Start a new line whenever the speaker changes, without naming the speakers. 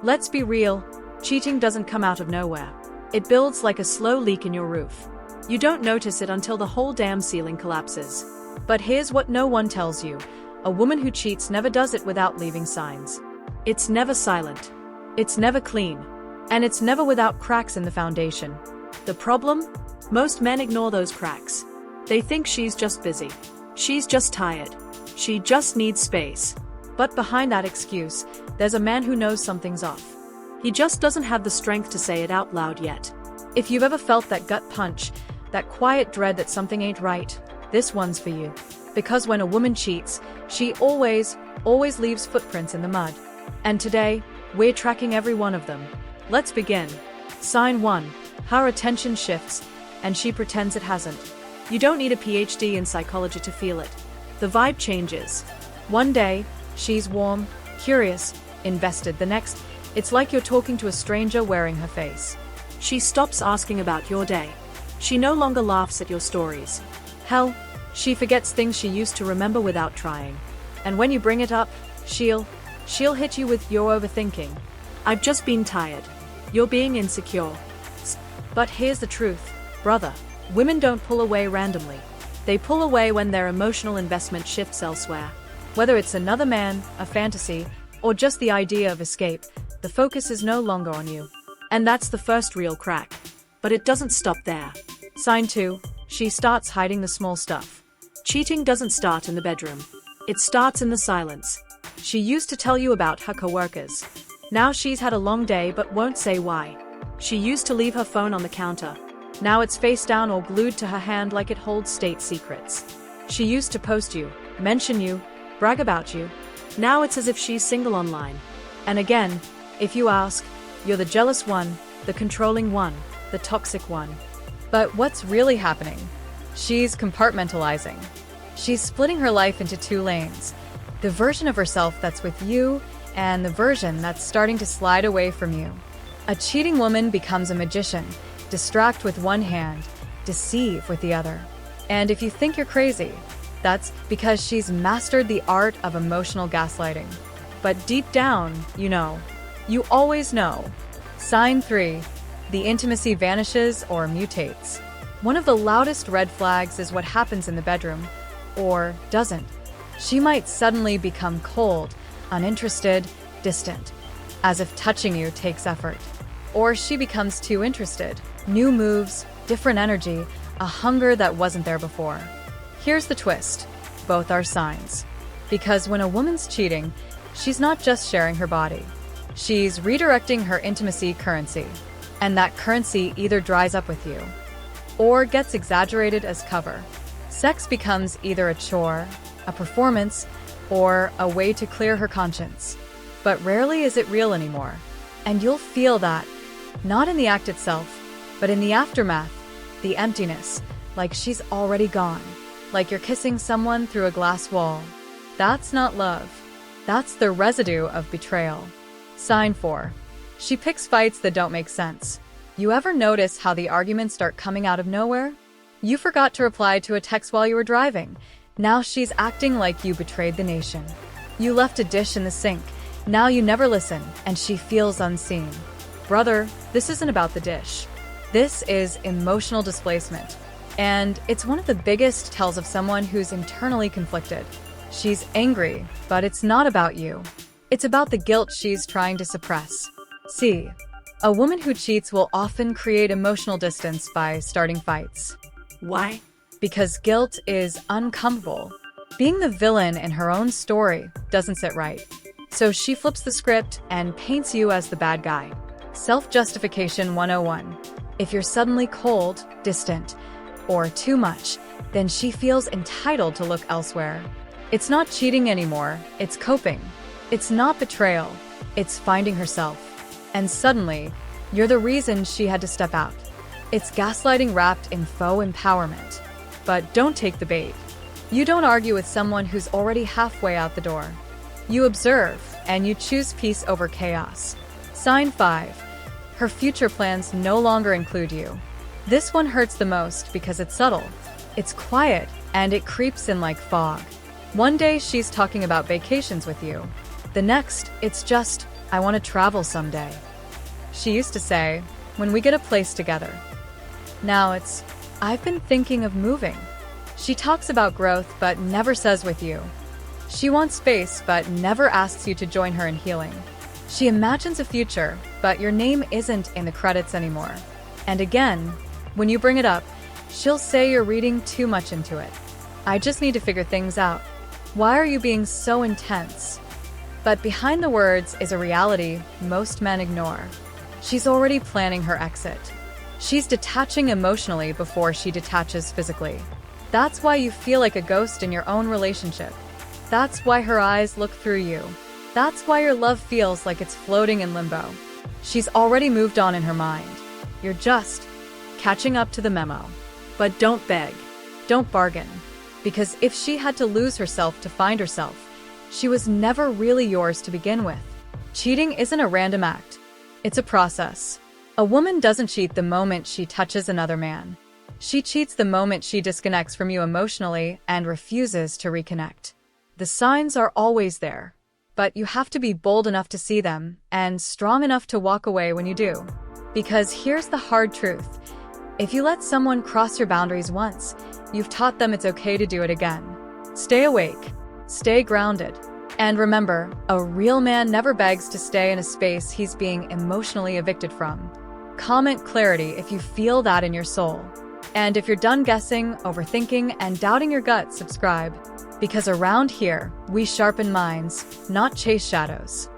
Let's be real, cheating doesn't come out of nowhere. It builds like a slow leak in your roof. You don't notice it until the whole damn ceiling collapses. But here's what no one tells you. A woman who cheats never does it without leaving signs. It's never silent. It's never clean. And it's never without cracks in the foundation. The problem? Most men ignore those cracks. They think she's just busy. She's just tired. She just needs space. But behind that excuse, there's a man who knows something's off. He just doesn't have the strength to say it out loud yet. If you've ever felt that gut punch, that quiet dread that something ain't right, this one's for you. Because when a woman cheats, she always leaves footprints in the mud. And today, we're tracking every one of them. Let's begin. Sign 1. Her attention shifts, and she pretends it hasn't. You don't need a PhD in psychology to feel it. The vibe changes. One day, she's warm, curious, invested. The next, it's like you're talking to a stranger wearing her face. She stops asking about your day. She no longer laughs at your stories. Hell, she forgets things she used to remember without trying. And when you bring it up, she'll hit you with "you're overthinking. I've just been tired. You're being insecure." But here's the truth, brother. Women don't pull away randomly. They pull away when their emotional investment shifts elsewhere. Whether it's another man, a fantasy, or just the idea of escape, the focus is no longer on you. And that's the first real crack. But it doesn't stop there. Sign 2. She starts hiding the small stuff. Cheating doesn't start in the bedroom. It starts in the silence. She used to tell you about her coworkers. Now she's had a long day but won't say why. She used to leave her phone on the counter. Now it's face down or glued to her hand like it holds state secrets. She used to post you, mention you, brag about you. Now it's as if she's single online. And again, if you ask, you're the jealous one, the controlling one, the toxic one. But what's really happening? She's compartmentalizing. She's splitting her life into 2 lanes. The version of herself that's with you and the version that's starting to slide away from you. A cheating woman becomes a magician. Distract with one hand, deceive with the other. And if you think you're crazy, that's because she's mastered the art of emotional gaslighting. But deep down, you know. You always know. Sign 3. The intimacy vanishes or mutates. One of the loudest red flags is what happens in the bedroom, or doesn't. She might suddenly become cold, uninterested, distant, as if touching you takes effort. Or she becomes too interested. New moves, different energy, a hunger that wasn't there before. Here's the twist. Both are signs. Because when a woman's cheating, she's not just sharing her body. She's redirecting her intimacy currency. And that currency either dries up with you, or gets exaggerated as cover. Sex becomes either a chore, a performance, or a way to clear her conscience. But rarely is it real anymore. And you'll feel that, not in the act itself, but in the aftermath, the emptiness, like she's already gone, like you're kissing someone through a glass wall. That's not love. That's the residue of betrayal. Sign 4. She picks fights that don't make sense. You ever notice how the arguments start coming out of nowhere? You forgot to reply to a text while you were driving. Now she's acting like you betrayed the nation. You left a dish in the sink. Now you never listen, and she feels unseen. Brother, this isn't about the dish. This is emotional displacement. And it's one of the biggest tells of someone who's internally conflicted. She's angry, but it's not about you. It's about the guilt she's trying to suppress. See, a woman who cheats will often create emotional distance by starting fights.
Why?
Because guilt is uncomfortable. Being the villain in her own story doesn't sit right. So she flips the script and paints you as the bad guy. Self-justification 101. If you're suddenly cold, distant, or too much, then she feels entitled to look elsewhere. It's not cheating anymore, it's coping. It's not betrayal, it's finding herself. And suddenly, you're the reason she had to step out. It's gaslighting wrapped in faux empowerment. But don't take the bait. You don't argue with someone who's already halfway out the door. You observe, and you choose peace over chaos. Sign 5. Her future plans no longer include you. This one hurts the most because it's subtle. It's quiet, and it creeps in like fog. One day she's talking about vacations with you. The next, it's just, I want to travel someday. She used to say, when we get a place together. Now it's, I've been thinking of moving. She talks about growth but never says with you. She wants space but never asks you to join her in healing. She imagines a future, but your name isn't in the credits anymore. And again, when you bring it up, she'll say you're reading too much into it. I just need to figure things out. Why are you being so intense? But behind the words is a reality most men ignore. She's already planning her exit. She's detaching emotionally before she detaches physically. That's why you feel like a ghost in your own relationship. That's why her eyes look through you. That's why your love feels like it's floating in limbo. She's already moved on in her mind. You're just catching up to the memo. But don't beg. Don't bargain. Because if she had to lose herself to find herself, she was never really yours to begin with. Cheating isn't a random act. It's a process. A woman doesn't cheat the moment she touches another man. She cheats the moment she disconnects from you emotionally and refuses to reconnect. The signs are always there, but you have to be bold enough to see them and strong enough to walk away when you do. Because here's the hard truth. If you let someone cross your boundaries once, you've taught them it's okay to do it again. Stay awake. Stay grounded. And remember, a real man never begs to stay in a space he's being emotionally evicted from. Comment clarity if you feel that in your soul. And if you're done guessing, overthinking, and doubting your gut, subscribe. Because around here, we sharpen minds, not chase shadows.